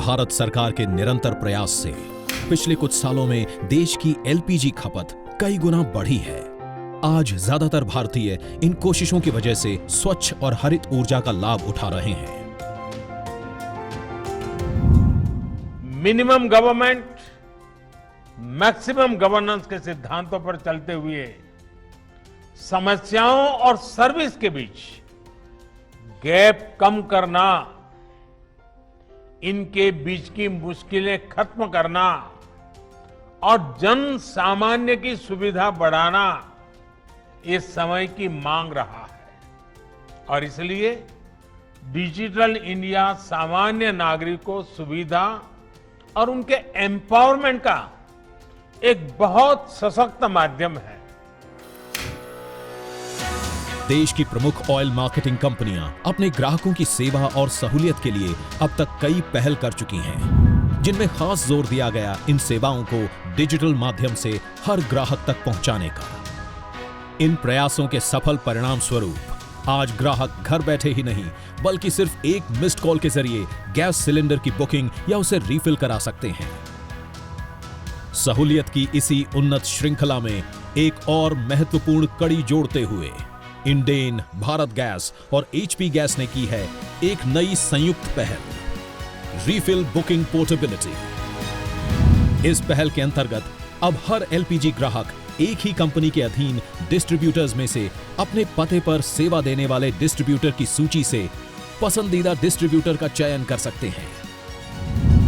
भारत सरकार के निरंतर प्रयास से पिछले कुछ सालों में देश की एलपीजी खपत कई गुना बढ़ी है। आज ज्यादातर भारतीय इन कोशिशों की वजह से स्वच्छ और हरित ऊर्जा का लाभ उठा रहे हैं। मिनिमम गवर्नमेंट मैक्सिमम गवर्नेंस के सिद्धांतों पर चलते हुए समस्याओं और सर्विस के बीच गैप कम करना, इनके बीच की मुश्किलें खत्म करना और जन सामान्य की सुविधा बढ़ाना इस समय की मांग रहा है। और इसलिए डिजिटल इंडिया सामान्य नागरिक को सुविधा और उनके एम्पावरमेंट का एक बहुत सशक्त माध्यम है। देश की प्रमुख ऑयल मार्केटिंग कंपनियां अपने ग्राहकों की सेवा और सहूलियत के लिए अब तक कई पहल कर चुकी हैं, जिनमें खास जोर दिया गया इन सेवाओं को डिजिटल माध्यम से हर ग्राहक तक पहुंचाने का। इन प्रयासों के सफल परिणाम स्वरूप आज ग्राहक घर बैठे ही नहीं बल्कि सिर्फ एक मिस्ड कॉल के जरिए गैस सिलेंडर की बुकिंग या उसे रिफिल करा सकते हैं। सहूलियत की इसी उन्नत श्रृंखला में एक और महत्वपूर्ण कड़ी जोड़ते हुए इंडेन, भारत गैस और एचपी गैस ने की है एक नई संयुक्त पहल, रिफिल बुकिंग पोर्टेबिलिटी। इस पहल के अंतर्गत अब हर एलपीजी ग्राहक एक ही कंपनी के अधीन डिस्ट्रीब्यूटर्स में से अपने पते पर सेवा देने वाले डिस्ट्रीब्यूटर की सूची से पसंदीदा डिस्ट्रीब्यूटर का चयन कर सकते हैं।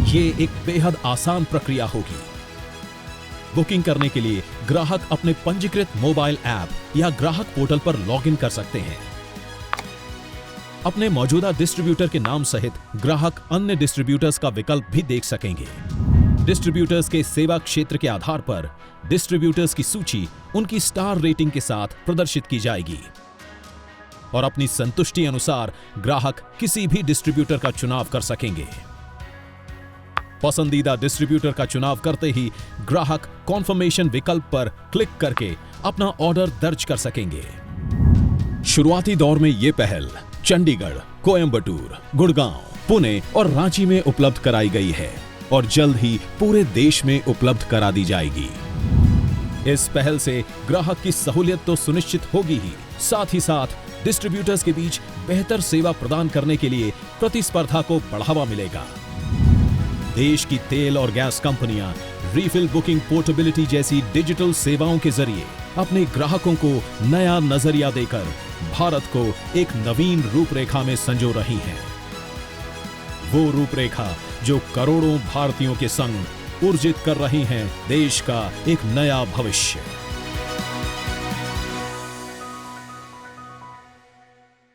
ये एक बेहद आसान प्रक्रिया होगी। बुकिंग करने के लिए ग्राहक अपने पंजीकृत मोबाइल ऐप या ग्राहक पोर्टल पर लॉगिन कर सकते हैं। अपने मौजूदा डिस्ट्रीब्यूटर के नाम सहित ग्राहक अन्य डिस्ट्रीब्यूटर्स का विकल्प भी देख सकेंगे। डिस्ट्रीब्यूटर्स के सेवा क्षेत्र के आधार पर डिस्ट्रीब्यूटर्स की सूची उनकी स्टार रेटिंग के साथ प्रदर्शित की जाएगी और अपनी संतुष्टि अनुसार ग्राहक किसी भी डिस्ट्रीब्यूटर का चुनाव कर सकेंगे। पसंदीदा डिस्ट्रीब्यूटर का चुनाव करते ही ग्राहक कॉन्फर्मेशन विकल्प पर क्लिक करके अपना ऑर्डर दर्ज कर सकेंगे। शुरुआती दौर में यह पहल चंडीगढ़, कोयंबटूर, गुड़गांव, पुणे और रांची में उपलब्ध कराई गई है और जल्द ही पूरे देश में उपलब्ध करा दी जाएगी। इस पहल से ग्राहक की सहूलियत तो सुनिश्चित होगी ही, साथ ही साथ डिस्ट्रीब्यूटर्स के बीच बेहतर सेवा प्रदान करने के लिए प्रतिस्पर्धा को बढ़ावा मिलेगा। देश की तेल और गैस कंपनियां रिफिल बुकिंग पोर्टेबिलिटी जैसी डिजिटल सेवाओं के जरिए अपने ग्राहकों को नया नजरिया देकर भारत को एक नवीन रूपरेखा में संजो रही हैं। वो रूपरेखा जो करोड़ों भारतीयों के संग उर्जित कर रही हैं देश का एक नया भविष्य।